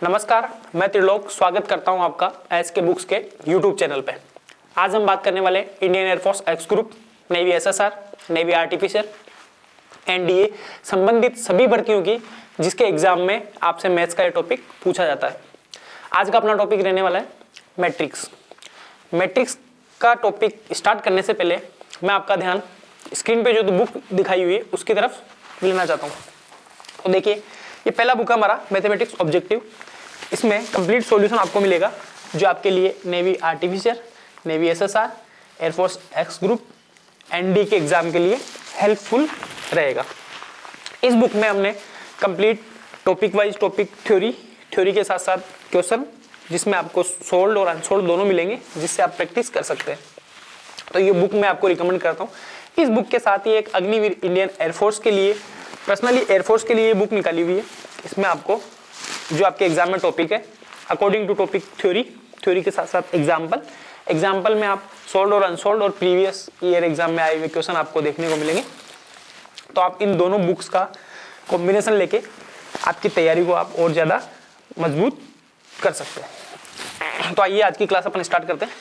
नमस्कार, मैं त्रिलोक स्वागत करता हूं आपका एसके बुक्स के यूट्यूब चैनल पे। आज हम बात करने वाले Indian air force X group, navy SSR, navy artificial, NDA संबंधित सभी भर्तियों की जिसके एग्जाम में आपसे मैथ्स का ये टॉपिक पूछा जाता है। आज का अपना टॉपिक रहने वाला है मैट्रिक्स। मैट्रिक्स का टॉपिक स्टार्ट करने से पहले मैं आपका ध्यान स्क्रीन पे जो बुक दिखाई हुई है उसकी तरफ लेना चाहता हूँ। तो देखिए, ये पहला बुक है हमारा मैथमेटिक्स ऑब्जेक्टिव। इसमें कंप्लीट सॉल्यूशन आपको मिलेगा जो आपके लिए navy artificial, navy SSR, air force X group, ND के एग्जाम के लिए हेल्पफुल रहेगा। इस बुक में हमने complete topic wise topic theory के साथ साथ क्वेश्चन जिसमें आपको सोल्ड और अनसोल्ड दोनों मिलेंगे जिससे आप प्रैक्टिस कर सकते हैं। तो ये बुक मैं आपको रिकमेंड करता हूँ। इस बुक के साथ ही एक अग्निवीर इंडियन एयरफोर्स के लिए, पर्सनली एयरफोर्स के लिए ये बुक निकाली हुई है। इसमें आपको जो आपके एग्जाम में टॉपिक है अकॉर्डिंग टू टॉपिक थ्योरी के साथ साथ एग्जाम्पल में आप सोल्ड और अनसोल्ड और प्रीवियस ईयर एग्जाम में आए हुए क्वेश्चन आपको देखने को मिलेंगे। तो आप इन दोनों बुक्स का कॉम्बिनेशन लेके आपकी तैयारी को आप और ज़्यादा मजबूत कर सकते हैं। तो आइए आज की क्लास अपन स्टार्ट करते हैं।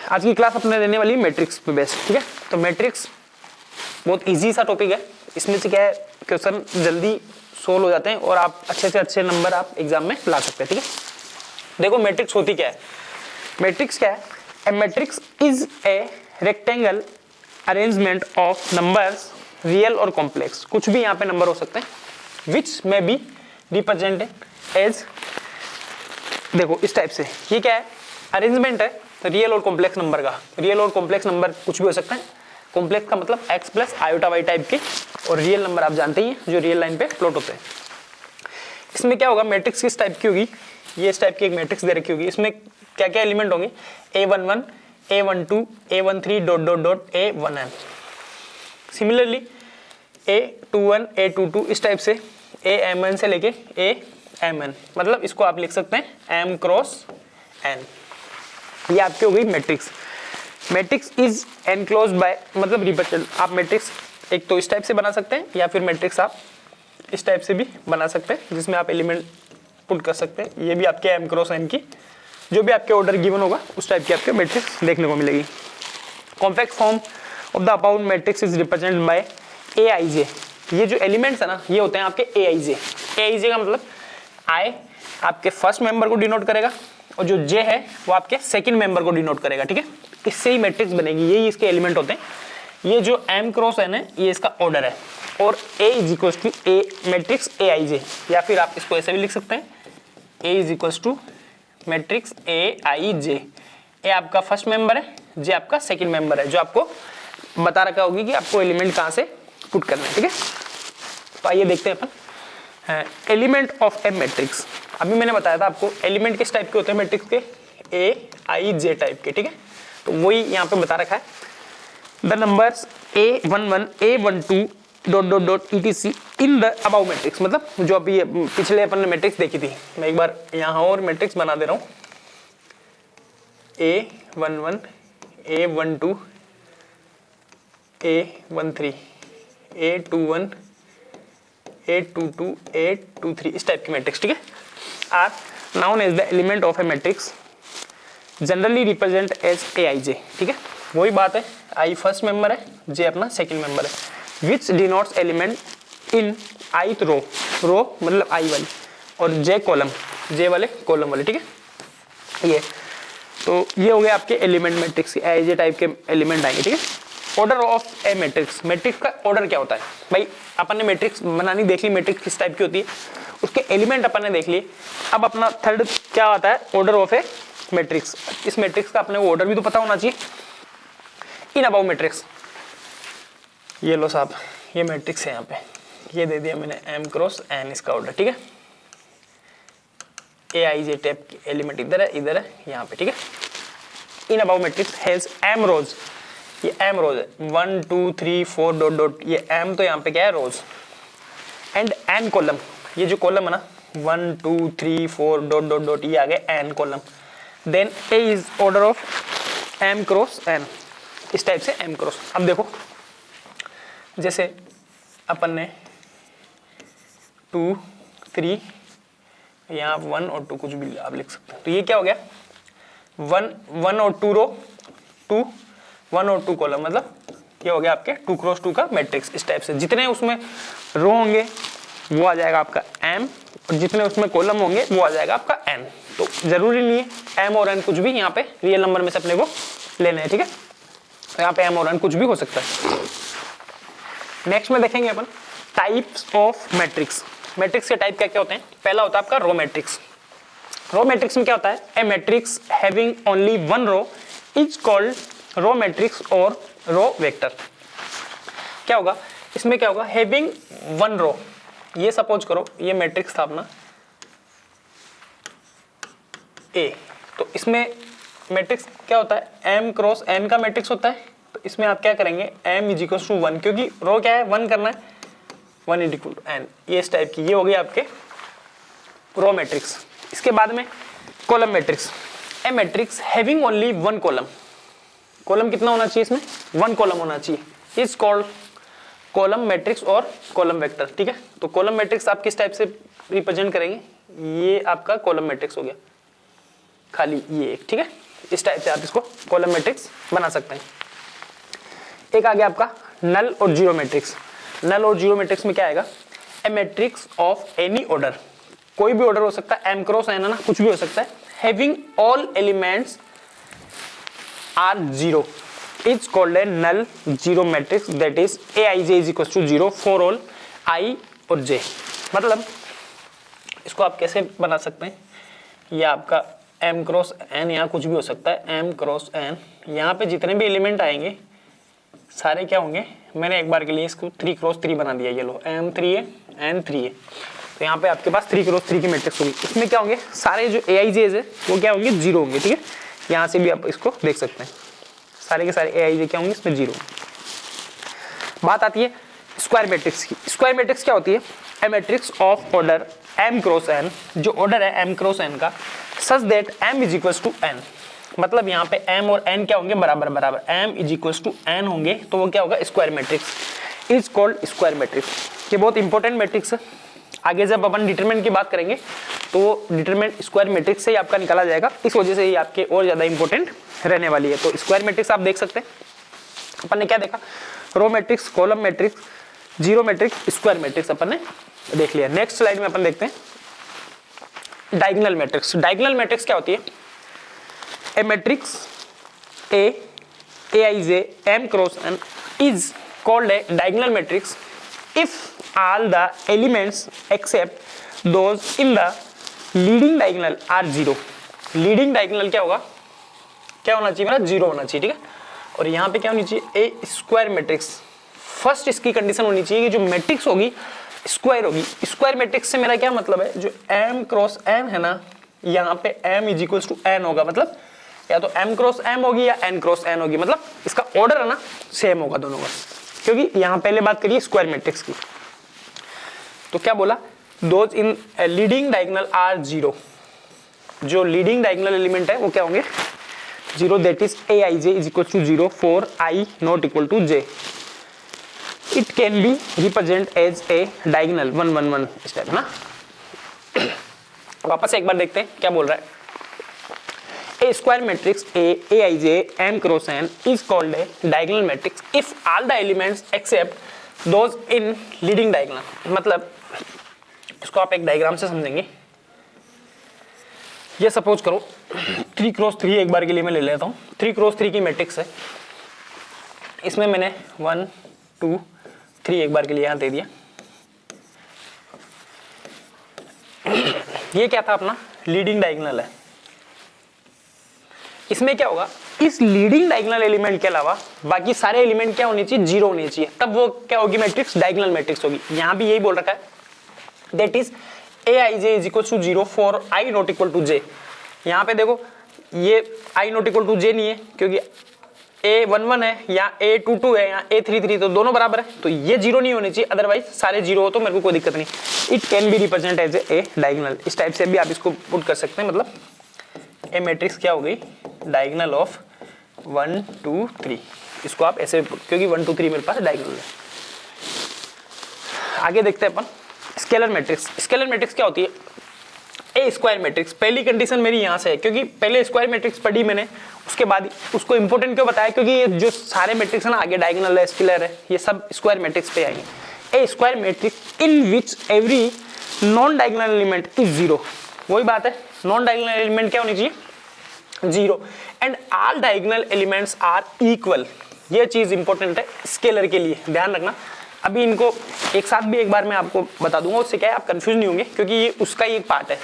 आज की क्लास अपने रहने वाली मैट्रिक्स पे बेस्ड, ठीक है। तो मैट्रिक्स बहुत इजी सा टॉपिक है। इसमें से क्या है, क्वेश्चन जल्दी सोल्व हो जाते हैं और आप अच्छे से अच्छे नंबर आप एग्जाम में ला सकते हैं, ठीक है। देखो मैट्रिक्स होती क्या है। मैट्रिक्स क्या है? A matrix is a rectangle arrangement of numbers, real और कॉम्प्लेक्स, कुछ भी यहाँ पे नंबर हो सकते हैं, विच में बी रिप्रेजेंटेड एज, देखो इस टाइप से। ये क्या है? अरेंजमेंट है रियल और कॉम्प्लेक्स नंबर का। रियल और कॉम्प्लेक्स नंबर कुछ भी हो सकता है। कॉम्प्लेक्स का मतलब x plus iota y type के, और रियल नंबर आप जानते ही हैं जो रियल लाइन पे प्लॉट होते हैं। इसमें क्या होगा, मैट्रिक्स किस टाइप की होगी? ये इस टाइप की एक मैट्रिक्स दे रखी होगी। इसमें क्या क्या एलिमेंट होंगे? A11, A12, A13 dot dot dot A1n। Similarly A21, A22 इस टाइप से AMN से लेके AMN, मतलब इसको आप लिख सकते हैं M क्रॉस N। ये आपकी हो गई matrix. Matrix is enclosed bye, मतलब रिप्रेजेंट। आप मैट्रिक्स एक तो इस टाइप से बना सकते हैं या फिर मैट्रिक्स आप इस टाइप से भी बना सकते हैं जिसमें आप एलिमेंट पुट कर सकते हैं। ये भी आपके M क्रॉस N की जो भी आपके ऑर्डर गिवन होगा उस टाइप की आपके मैट्रिक्स देखने को मिलेगी। Compact form of the about matrix is represented by AIJ। ये जो एलिमेंट्स है ना, ये होते हैं आपके AIJ। AIJ का मतलब I आपके फर्स्ट मेंबर को डिनोट करेगा और जो J है वो आपके सेकंड मेंबर को डिनोट करेगा, ठीक है। इससे ही मैट्रिक्स बनेगी। यही इसके एलिमेंट होते हैं। ये जो M क्रॉस N है ये इसका ऑर्डर है, और A is equal to A matrix AIJ, या फिर आप इसको ऐसे भी लिख सकते हैं A is equal to matrix AIJ। A आपका फर्स्ट मेंबर है, J आपका सेकंड मेंबर है, जो आपको बता रखा होगी कि आपको एलिमेंट कहाँ से पुट करना है, ठीक है। तो आइए देखते हैं अपन एलिमेंट ऑफ ए मैट्रिक्स। अभी मैंने बताया था आपको एलिमेंट किस टाइप के होते हैं मैट्रिक्स के, AIJ टाइप के, ठीक है। तो वही यहाँ पे बता रखा है, the numbers A11, A12 dot dot dot etc in the above matrix. मतलब जो अभी पिछले अपन ने मैट्रिक्स देखी थी, मैं एक बार यहाँ और मैट्रिक्स बना दे रहा हूँ। A11, A12, A13, A21, A22, A23 इस टाइप की मैट्रिक्स, ठीक है, are known as the element of a matrix generally represent as AIJ, ठीक है। वही बात है, I फर्स्ट मेंबर है, J अपना सेकंड मेंबर है, which denotes element in ith row, row मतलब I वाली, और J कॉलम, J वाले कॉलम वाले, ठीक है। ये तो ये हो गए आपके एलिमेंट मैट्रिक्स, AIJ टाइप के एलिमेंट आएंगे, ठीक है। Order of a matrix, matrix का ऑर्डर क्या होता है भाई? अपन ने मैट्रिक्स बनानी देख ली, मैट्रिक्स किस टाइप की होती है, उसके एलिमेंट अपन ने देख लिए। अब अपना थर्ड क्या आता है, ऑर्डर ऑफ ए मैट्रिक्स। इस मैट्रिक्स का अपने ऑर्डर भी तो पता होना चाहिए। इन अबाउ मैट्रिक्स, ये लो साहब, ये मैट्रिक्स है यहाँ पे, ये दे दिया मैंने M क्रॉस N इसका ऑर्डर, ठीक है। AIJ टाइप के एलिमेंट इधर है यहाँ पे, ठीक है। इन अबाउ मैट्रिक्स हैज M रोज, ये M रोज है, 1 2 3 4 डॉट डॉट, ये M तो यहाँ पे क्या है रोज, एंड N कॉलम, ये जो कॉलम है ना 1 2 3 4 डॉट डॉट डॉट, ये आ गया N column. Then A is order of M cross N, इस टाइप से M क्रॉस। अब देखो जैसे अपन ने 2 3, यहाँ 1 और 2 कुछ भी आप लिख सकते हैं। तो ये क्या हो गया, 1 और 2 रो, 2 1 और 2 कॉलम, मतलब ये हो गया आपके 2 क्रॉस 2 का मैट्रिक्स। इस टाइप से जितने उसमें रो होंगे वो आ जाएगा आपका m, और जितने उसमें कॉलम होंगे वो आ जाएगा आपका n। तो जरूरी नहीं है m और n कुछ भी यहाँ पे रियल नंबर में से अपने को लेना है, ठीक है। तो यहाँ पे m और n कुछ भी हो सकता है। नेक्स्ट में देखेंगे अपन टाइप्स ऑफ मैट्रिक्स। मैट्रिक्स के टाइप क्या क्या होते हैं। पहला होता है आपका रो मैट्रिक्स। रो मैट्रिक्स में क्या होता है, a matrix having only one row is called row matrix और रो वेक्टर। क्या होगा इसमें, क्या होगा, हैविंग वन रो। ये सपोज करो ये मैट्रिक्स था अपना ए, तो इसमें मैट्रिक्स क्या होता है, m क्रॉस n का मैट्रिक्स होता है। तो इसमें आप क्या करेंगे, m इज इक्वल टू 1, क्योंकि रो क्या है 1 करना है, 1 इज इक्वल टू n। ये इस टाइप की ये हो गई आपके रो मैट्रिक्स। इसके बाद में column matrix. A matrix having only one column, column कितना होना चाहिए इसमें, 1 कॉलम होना चाहिए, इज कॉल्ड कॉलम मैट्रिक्स और कॉलम वेक्टर, ठीक है। तो कॉलम मैट्रिक्स आप किस टाइप से रिप्रेजेंट करेंगे, ये आपका कॉलम मैट्रिक्स हो गया, खाली ये एक, ठीक है। इस टाइप से आप इसको कॉलम मैट्रिक्स बना सकते हैं। एक आ गया आपका नल और जीरो मैट्रिक्स। नल और जीरो मैट्रिक्स में क्या आएगा, ए मैट्रिक्स ऑफ एनी ऑर्डर, कोई भी ऑर्डर हो सकता है, m क्रॉस n है ना, कुछ भी हो सकता है, having all elements are zero is called a null zero matrix, that is aij is equal to 0 for all i और j। मतलब इसको आप कैसे बना सकते हैं, ये आपका m क्रॉस n, यहाँ कुछ भी हो सकता है, m क्रॉस n, यहाँ पे जितने भी एलिमेंट आएंगे सारे क्या होंगे, मैंने एक बार के लिए इसको 3 क्रॉस 3 बना दिया, ये लो m3 है n3 है, तो यहाँ पे आपके पास 3 क्रॉस 3 की मैट्रिक्स होगी। इसमें क्या होंगे, सारे जो aij है वो क्या होंगे, 0 होंगे, ठीक है। यहाँ से भी आप इसको देख सकते हैं, सारे के सारे aij क्या होंगे, इसमें 0। बात आती है स्क्वायर मैट्रिक्स की। स्क्वायर मैट्रिक्स क्या होती है, a matrix of order m cross n, जो ऑर्डर है m क्रॉस n का, such that m is equal to n, मतलब यहाँ पे m और n क्या होंगे, बराबर बराबर, m is equal to n होंगे, तो वो क्या होगा, square matrix, is called square matrix. ये बहुत इंपॉर्टेंट मैट्रिक्स है, आगे जब अपन डिटरमिनेंट की बात करेंगे तो डिटरमिनेंट स्क्वायर मैट्रिक्स से ही आपका निकाला जाएगा, इस वजह से ये आपके और ज्यादा इंपॉर्टेंट रहने वाली है। तो स्क्वायर मैट्रिक्स आप देख सकते हैं, अपन ने क्या देखा, row matrix, column matrix, zero matrix, square matrix अपन ने देख लिया। नेक्स्ट स्लाइड में अपन देखते हैं डायगोनल मैट्रिक्स। डायगोनल मैट्रिक्स क्या होती है, a matrix aij m cross n is called a diagonal matrix if all the elements except those in the leading diagonal are zero. Leading diagonal क्या होगा, क्या होना चाहिए मेरा, 0 होना चाहिए, ठीक है। और यहाँ पे क्या होनी चाहिए, ए स्क्वायर मैट्रिक्स। फर्स्ट इसकी कंडीशन होनी चाहिए कि जो मैट्रिक्स होगी स्क्वायर होगी। स्क्वायर मैट्रिक्स से मेरा क्या मतलब है, जो m क्रॉस n है ना, यहाँ पे m is equal to n होगा, मतलब या तो m क्रॉस m होगी या n क्रॉस n होगी, मतलब इसका ऑर्डर है ना सेम होगा दोनों का, क्योंकि यहाँ पहले बात करिए स्क्वायर मैट्रिक्स की। तो क्या बोला, those in leading diagonal are 0, जो लीडिंग डायगोनल एलिमेंट है वो क्या होंगे, 0, that is aij is equal to 0 for i not equal to j। It can be represent as a diagonal 1 1 1 इस टाइप ना। वापस एक बार देखते हैं क्या बोल रहा है, A square matrix aij m cross n is called a diagonal matrix if all the elements except those in leading diagonal। मतलब इसको आप एक डायग्राम से समझेंगे। ये सपोज करो 3 क्रॉस 3 एक बार के लिए मैं ले लेता हूँ। 3 क्रॉस 3 की मैट्रिक्स है, इसमें मैंने 1 2 3 एक बार के लिए यहाँ दे दिया। ये क्या था अपना लीडिंग डायगोनल है। इसमें क्या होगा, इस लीडिंग डायगोनल एलिमेंट के अलावा बाकी सारे एलिमेंट क्या होने चाहिए, 0 होने चाहिए, तब वो क्या होगी, मैट्रिक्स डायगोनल मैट्रिक्स होगी। यहाँ भी यही बोल रखा है, that is aij is equal to 0 for i not equal to j। यहाँ पे देखो ये i not equal to j नहीं है, क्योंकि a11 है या a22 है या a33, तो दोनों बराबर है, तो ये 0 नहीं होने चाहिए, अदरवाइज सारे 0 हो तो मेरे को कोई दिक्कत नहीं। It can be represent as a diagonal, इस टाइप से भी आप इसको पुट कर सकते हैं। मतलब ए मैट्रिक्स क्या हो गई, डायगोनल ऑफ 1 2 3, इसको आप ऐसे, क्योंकि 1 2 3 मेरे पास डायगोनल है। आगे देखते हैं अपन स्केलर मैट्रिक्स, स्केलर मैट्रिक्स क्या होती है? A square matrix. पहली कंडीशन मेरी यहाँ से है, क्योंकि पहले स्क्वायर मैट्रिक्स पढ़ी मैंने, उसके बाद उसको इंपॉर्टेंट क्यों बताया, क्योंकि ये जो सारे मैट्रिक्स है ना, आगे डायगोनल है, स्केलर है, ये सब स्क्वायर मैट्रिक्स पे आएंगे। A square matrix in which every non diagonal element is zero. वही बात है, नॉन डायगोनल एलिमेंट क्या होनी चाहिए? Zero. And all diagonal elements are equal. ये चीज इंपॉर्टेंट है स्केलर के लिए, ध्यान रखना। अभी इनको एक साथ भी एक बार मैं आपको बता दूंगा, उससे क्या है आप कंफ्यूज नहीं होंगे, क्योंकि ये उसका ही एक पार्ट है।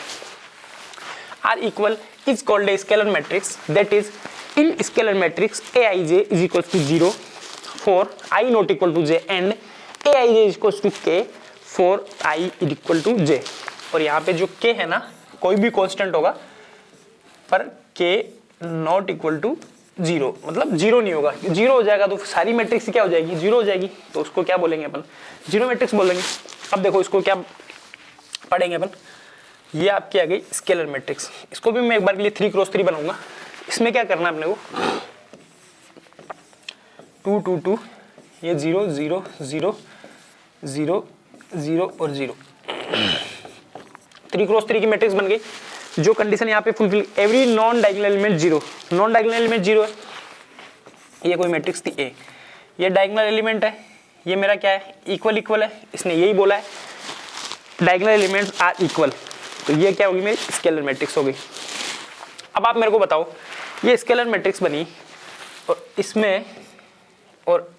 Are equal is called a scalar matrix, that is in scalar matrix a I J is equal to zero for i not equal to j and a I J is equal to k for i equal to जे। और यहाँ पे जो के है ना, कोई भी constant होगा पर के नॉट इक्वल टू जीरो, मतलब जीरो नहीं होगा। जीरो हो जाएगा तो सारी मैट्रिक्स क्या हो जाएगी? जीरो हो जाएगी। तो उसको क्या बोलेंगे अपन? जीरो मैट्रिक्स बोलेंगे। अब देखो इसको क्या पढ़ेंगे अपन, ये आपकी आ गई स्केलर मैट्रिक्स। इसको भी मैं एक बार के लिए 3x3 बनाऊंगा। इसमें क्या करना है अपने को? 2 2 2, ये 0 0 0 0 0 और 0, 3x3 की मैट्रिक्स बन गई। जो कंडीशन यहाँ पे fulfil, every non diagonal element zero, non diagonal element zero है। ये कोई मैट्रिक्स थी ए, ये डायगोनल एलिमेंट है, ये मेरा क्या है? इक्वल इक्वल है, इसने यही बोला है डायगोनल एलिमेंट्स आर इक्वल। तो ये क्या होगी? मेरी स्केलर मैट्रिक्स हो गई। अब आप मेरे को बताओ, ये स्केलर मैट्रिक्स बनी और इसमें और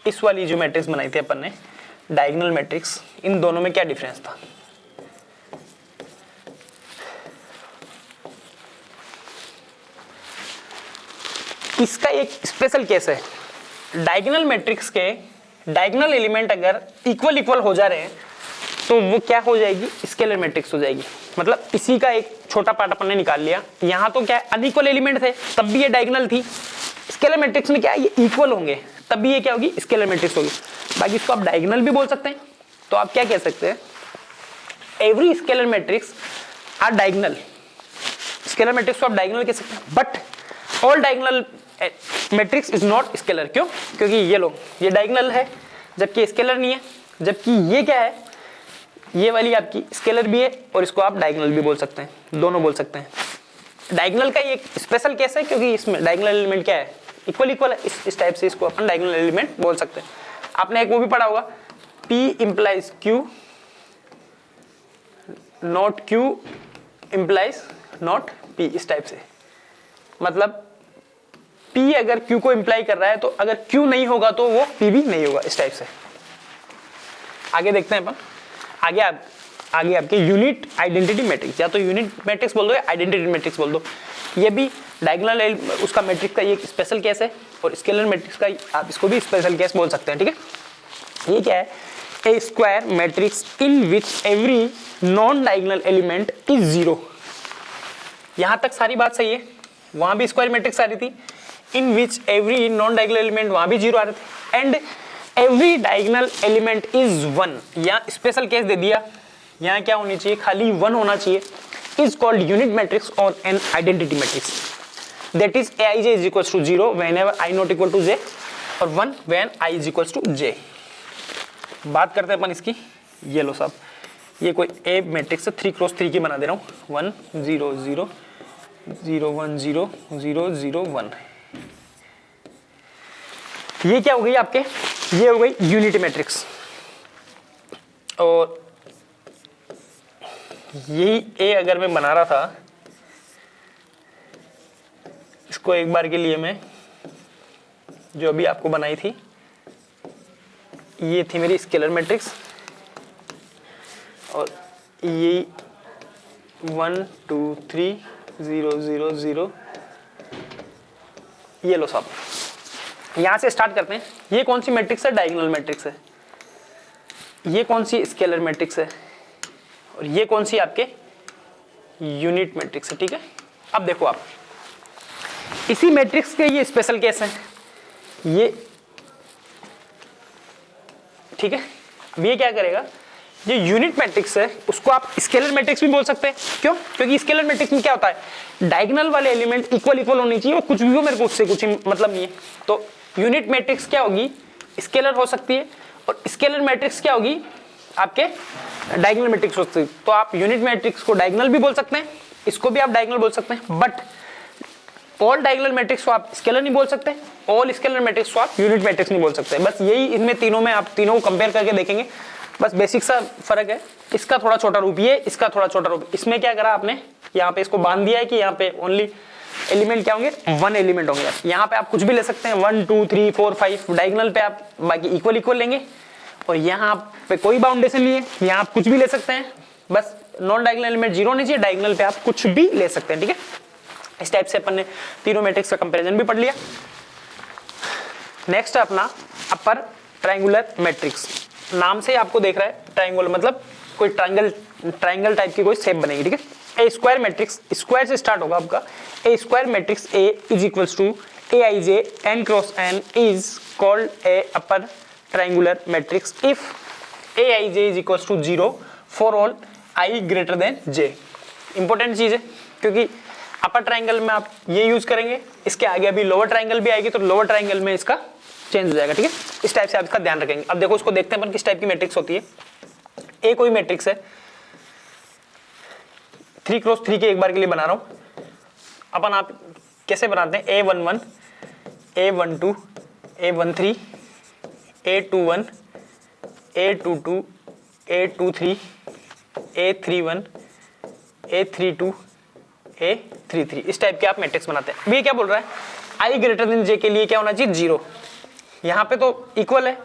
इस वाली जो मैट्रिक्स बनाई थी अपन ने डायगोनल मैट्रिक्स, इन दोनों में क्या डिफरेंस था? इसका एक स्पेशल केस है। डायगोनल मैट्रिक्स के डायगोनल एलिमेंट अगर इक्वल इक्वल हो जा रहे हैं तो वो क्या हो जाएगी? स्केलर मैट्रिक्स हो जाएगी। मतलब इसी का एक छोटा पार्ट अपन ने निकाल लिया। यहाँ तो क्या अनइक्वल एलिमेंट थे तब भी ये डायगोनल थी, स्केलर मैट्रिक्स में क्या है? ये इक्वल होंगे तब भी ये क्या होगी? स्केलर मैट्रिक्स होगी। बाकी इसको आप डायगोनल भी बोल सकते हैं। तो आप क्या कह सकते हैं? Every scalar matrix are diagonal. Scalar matrix को आप डायगोनल कह सकते हैं, but all diagonal matrix is not scalar. क्यों? क्योंकि ये लो, ये डायगोनल है जबकि स्केलर नहीं है, जबकि ये क्या है? ये वाली आपकी स्केलर भी है और इसको आप डायगोनल भी बोल सकते हैं, दोनों बोल सकते हैं। डायगोनल का ये एक स्पेशल केस है क्योंकि इसमें डायगोनल एलिमेंट क्या है? इक्वल इक्वल है। इस टाइप से इसको अपन डायगोनल एलिमेंट बोल सकते हैं। आपने एक वो भी पढ़ा होगा, P implies Q, not Q implies not P, इस टाइप से। मतलब P अगर Q को इंप्लाई कर रहा है तो अगर Q नहीं होगा तो वो P भी नहीं होगा, इस टाइप से। आगे देखते हैं अपन। आगे आपके यूनिट आइडेंटिटी मैट्रिक्स, या तो यूनिट मैट्रिक्स बोल दो या आइडेंटिटी मैट्रिक्स बोल दो। ये भी डायगोनल उसका मैट्रिक्स का ये एक स्पेशल केस है और स्केलर मैट्रिक्स का आप इसको भी स्पेशल केस बोल सकते हैं। ठीक है, ये क्या है? A square matrix in which every non diagonal element is zero. यहां तक सारी बात सही है। वहां भी स्क्वायर मैट्रिक्स आ रही थी, in which every non diagonal element, वहां भी जीरो आ रहे थे। And every diagonal element is one. यहाँ स्पेशल केस दे दिया, यहाँ क्या होनी चाहिए? खाली वन होना चाहिए। इज कॉल्ड यूनिट मैट्रिक्स और an identity matrix, that is A I J is equal to zero whenever I not equal to जे और one when I is equal to J. बात करते हैं अपन इसकी। ये लो साहब, ये कोई ए मैट्रिक्स 3x3 की बना दे रहा हूँ। 1 0 0 0 1 0 0 0 1। ये क्या हो गई आपके? ये हो गई यूनिट मैट्रिक्स। और यही ए अगर मैं बना रहा था, इसको एक बार के लिए मैं जो अभी आपको बनाई थी, ये थी मेरी स्केलर मैट्रिक्स और ये 1 2 3 0 0 0। ये लो साहब, यहां से स्टार्ट करते हैं। ये कौन सी मैट्रिक्स है? डायगोनल मैट्रिक्स है। ये कौन सी? स्केलर मैट्रिक्स है। और ये कौन सी? आपके यूनिट मैट्रिक्स है। ठीक है, अब देखो आप, इसी मैट्रिक्स के ये स्पेशल केस है ये। ठीक है, अब ये क्या करेगा? ये यूनिट मैट्रिक्स है, उसको आप स्केलर मैट्रिक्स भी बोल सकते हैं। क्यों? क्योंकि स्केलर मैट्रिक्स में क्या होता है? डायगोनल वाले एलिमेंट इक्वल इक्वल होनी चाहिए, और कुछ भी हो मेरे को उससे कुछ मतलब नहीं है। तो यूनिट मैट्रिक्स क्या होगी? स्केलर हो सकती है। और स्केलर मैट्रिक्स क्या होगी? आपके डायगोनल मैट्रिक्स होती है, तो आप यूनिट मैट्रिक्स को डायगोनल भी बोल सकते हैं, इसको भी आप डायगोनल बोल सकते हैं, बट ऑल डायगोनल मैट्रिक्स को आप स्केलर नहीं बोल सकते, ऑल स्केलर मैट्रिक्स को आप यूनिट मैट्रिक्स नहीं बोल सकते। बस यही इनमें तीनों में आप तीनों को कंपेयर करके देखेंगे, बस बेसिक सा फर्क है। इसका थोड़ा छोटा रूप ये, इसका थोड़ा छोटा रूप। इसमें क्या करा आपने, यहाँ पे इसको बांध दिया है कि यहाँ पे ओनली एलिमेंट क्या होंगे, 1 एलिमेंट होंगे। यहाँ पे आप कुछ भी ले सकते हैं, 1 2 3 4 5 डायगोनल पे आप बाकी इक्वल इक्वल लेंगे, और यहाँ पे कोई बाउंडेशन नहीं है, यहाँ आप कुछ भी ले सकते हैं, बस नॉन डायगोनल एलिमेंट 0 नहीं चाहिए, डायगोनल पे आप कुछ भी ले सकते हैं, ठीक है। इस टाइप से अपन ने तीनों मैट्रिक्स का कंपैरिजन भी पढ़ लिया। नेक्स्ट है अपना अपर ट्रायंगुलर मैट्रिक्स। नाम से आपको देख रहा है ट्रायंगुलर मतलब कोई ट्रायंगल टाइप की कोई शेप बनेगी, ठीक है। ए स्क्वायर मैट्रिक्स, स्क्वायर से स्टार्ट होगा आपका। A square matrix A is equals to Aij n cross n is called a upper triangular matrix if Aij is equals to 0 for all I greater than j। Important चीज है, क्योंकि अपर triangle में आप ये use करेंगे, इसके आगे अभी लोअर ट्रायंगल भी आएगी, तो लोअर ट्रायंगल में इसका चेंज हो जाएगा, ठीक है। इस टाइप से आप इसका ध्यान रखेंगे। अब देखो इसको देखते हैं अपन किस टाइप की मैट्रिक्स होती है। ए कोई मैट्रिक्स है, 3 क्रॉस 3 के एक बार के लिए बना रहा हूं अपन। आप कैसे बनाते हैं, A11 A12 A13 A21 A22 A23 A31 A32 A33, इस टाइप के आप मैट्रिक्स बनाते हैं। ये क्या बोल रहा है, I ग्रेटर देन J के लिए क्या होना चाहिए, 0। यहाँ पे तो इक्वल है,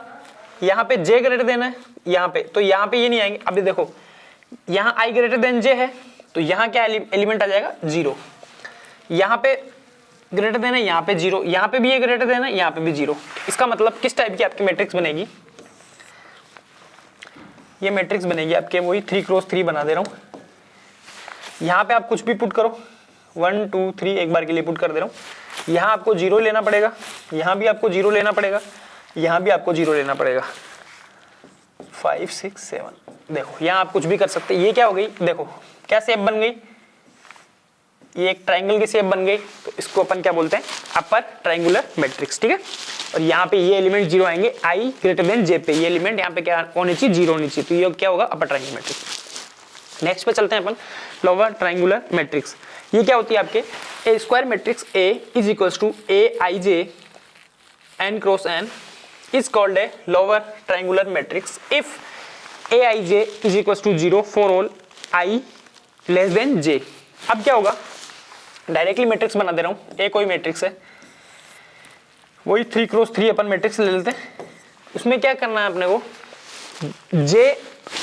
यहाँ पे J ग्रेटर देन है, यहाँ पे तो यहाँ पे ये नहीं आएंगे। अभी देखो यहाँ I ग्रेटर देन J है, तो यहाँ क्या एलिमेंट आ जाएगा, 0। यहाँ पे ग्रेटर देन है, यहाँ पे 0, यहाँ पे भी ये ग्रेटर देन है, यहाँ पे भी 0। इसका मतलब किस टाइप की आपकी मैट्रिक्स बनेगी, ये मैट्रिक्स बनेगी आपके वही 3 क्रॉस 3 बना दे रहा हूँ। यहाँ पे आप कुछ भी पुट करो, 1 2 3 एक बार के लिए पुट कर दे रहा हूँ। यहाँ आपको 0 लेना पड़ेगा, यहाँ भी आपको 0 लेना पड़ेगा, यहाँ भी आपको 0 लेना पड़ेगा, 5 6 7। देखो यहाँ आप कुछ भी कर सकते हैं। ये क्या हो गई, देखो क्या शेप बन गई, ये एक ट्रायंगल की शेप बन गई, तो इसको अपन क्या बोलते हैं, अपर ट्रायंगुलर मैट्रिक्स, ठीक है। और यहाँ पे ये एलिमेंट 0 आएंगे I ग्रेटर देन J पे, ये एलिमेंट यहाँ पे क्या होनी चाहिए, 0 होनी चाहिए, तो ये क्या होगा, अपर ट्रायंगुलर मैट्रिक्स। नेक्स्ट पे चलते हैं अपन, लोअर ट्रायंगुलर मैट्रिक्स। ये क्या होती है आपके, a square matrix A is equals to Aij n cross n is called a lower triangular matrix if Aij is equals to 0 for all I less than J। अब क्या होगा, directly matrix बना दे रहा हूं। ए कोई मैट्रिक्स है, वही 3 cross 3 अपन matrix ले लेते हैं। उसमें क्या करना है अपने को, J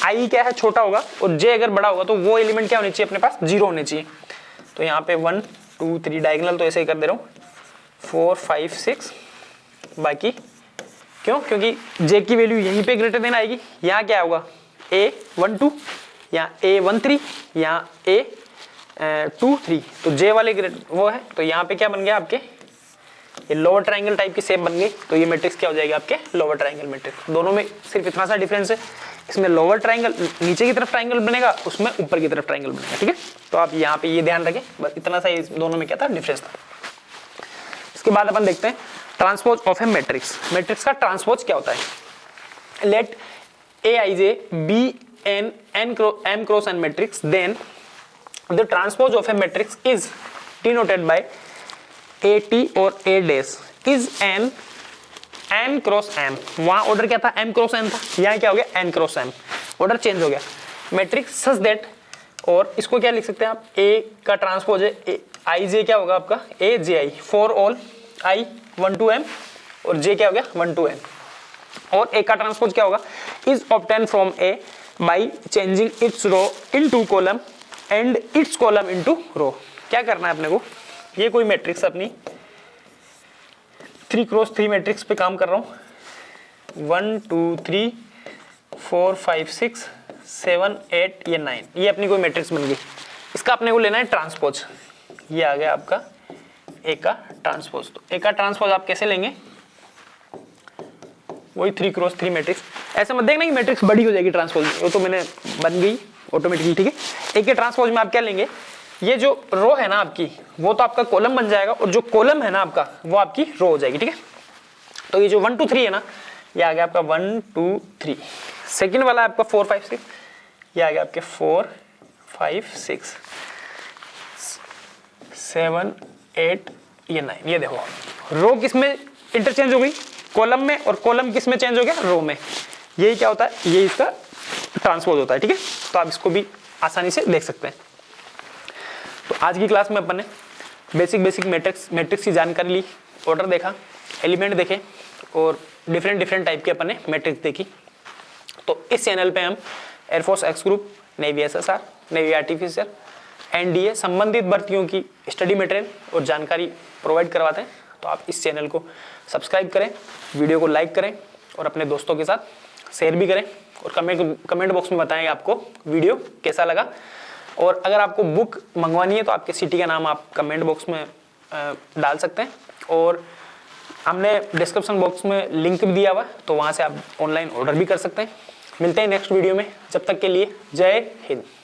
I क्या है, छोटा होगा, और J अगर बड़ा होगा तो वो एलिमेंट क्या होनी चाहिए अपने पास, 0 होने चाहिए। तो यहाँ पे 1 2 3 डायगोनल तो ऐसे ही कर दे रहा हूँ, 4 5 6 बाकी। क्यों, क्योंकि J की वैल्यू यहीं पे ग्रेटर देन आएगी। यहाँ क्या होगा, A12 या A13 या A23, तो J वाले वो है, तो यहाँ पे क्या बन गया आपके, ये लोअर ट्रायंगल टाइप की शेप बन गई, तो ये मैट्रिक्स क्या हो जाएगा आपके, लोअर ट्रायंगल मैट्रिक्स। दोनों में सिर्फ इतना सा डिफरेंस है, इसमें लोअर ट्रायंगल नीचे की तरफ ट्रायंगल बनेगा, उसमें ऊपर की तरफ ट्रायंगल बनेगा, ठीक है। तो आप यहाँ पे ये ध्यान रखें, बस इतना सा दोनों में क्या था, डिफरेंस था। इसके बाद अपन देखते हैं transpose of a matrix. Matrix का ट्रांसपोज क्या होता है, let Aij be an m cross n matrix, then the transpose of a matrix is denoted by AT और A dash is n cross m। वहां ऑर्डर क्या था, m cross n था, यहाँ क्या हो गया, n cross m, order change हो गया। मैट्रिक्स सच दैट, और इसको क्या लिख सकते हैं आप, A का ट्रांसपोज है Ij क्या होगा आपका, Aj for all I 1 to m, और J क्या हो गया, 1 to n। और A का ट्रांसपोज क्या होगा, is obtained from A by changing its row into column and its column into row. क्या करना है अपने को, ये कोई मैट्रिक्स अपनी 3 क्रॉस 3 मैट्रिक्स पे काम कर रहा हूँ, 1 2 3 4 5 6 7 8 ये 9, ये अपनी कोई मैट्रिक्स बन गई। इसका अपने को लेना है ट्रांसपोज। ये आ गया आपका ए का ट्रांसपोज। तो ए का ट्रांसपोज आप कैसे लेंगे, वही 3 क्रॉस 3 मैट्रिक्स। ऐसा मत देखना कि मैट्रिक्स बड़ी हो जाएगी ट्रांसपोज में, वो तो मैंने बन गई ऑटोमेटिकली, ठीक है। एक के ट्रांसपोज में आप क्या लेंगे, ये जो रो है ना आपकी, वो तो आपका कॉलम बन जाएगा, और जो कॉलम है ना आपका, वो आपकी रो हो जाएगी, ठीक है। तो ये जो 1 2 3 है ना, ये आ गया आपका 1 2 3। सेकंड वाला आपका 4 5 6, ये आ गया आपके 4 5 6 7 8 ये 9। ये देखो रो किस में इंटरचेंज हो गई, कॉलम में, और कॉलम किस में चेंज हो गया, रो में। यही क्या होता है, ये इसका ट्रांसपोज होता है। ठीक है, तो आप इसको भी आसानी से देख सकते हैं। तो आज की क्लास में अपन ने बेसिक मैट्रिक्स की जानकारी ली, ऑर्डर देखा, एलिमेंट देखे और डिफरेंट टाइप के अपन ने मैट्रिक्स देखी। तो इस चैनल पे हम air force X group, navy SSR, navy artificial, NDA संबंधित भर्तियों की स्टडी मटेरियल और जानकारी प्रोवाइड करवाते हैं। तो आप इस चैनल को सब्सक्राइब करें, वीडियो को लाइक करें और अपने दोस्तों के साथ शेयर भी करें, और कमेंट बॉक्स में बताएं आपको वीडियो कैसा लगा। और अगर आपको बुक मंगवानी है तो आपके सिटी का नाम आप कमेंट बॉक्स में डाल सकते हैं, और हमने डिस्क्रिप्शन बॉक्स में लिंक भी दिया हुआ है, तो वहाँ से आप ऑनलाइन ऑर्डर भी कर सकते हैं। मिलते हैं नेक्स्ट वीडियो में, जब तक के लिए जय हिंद।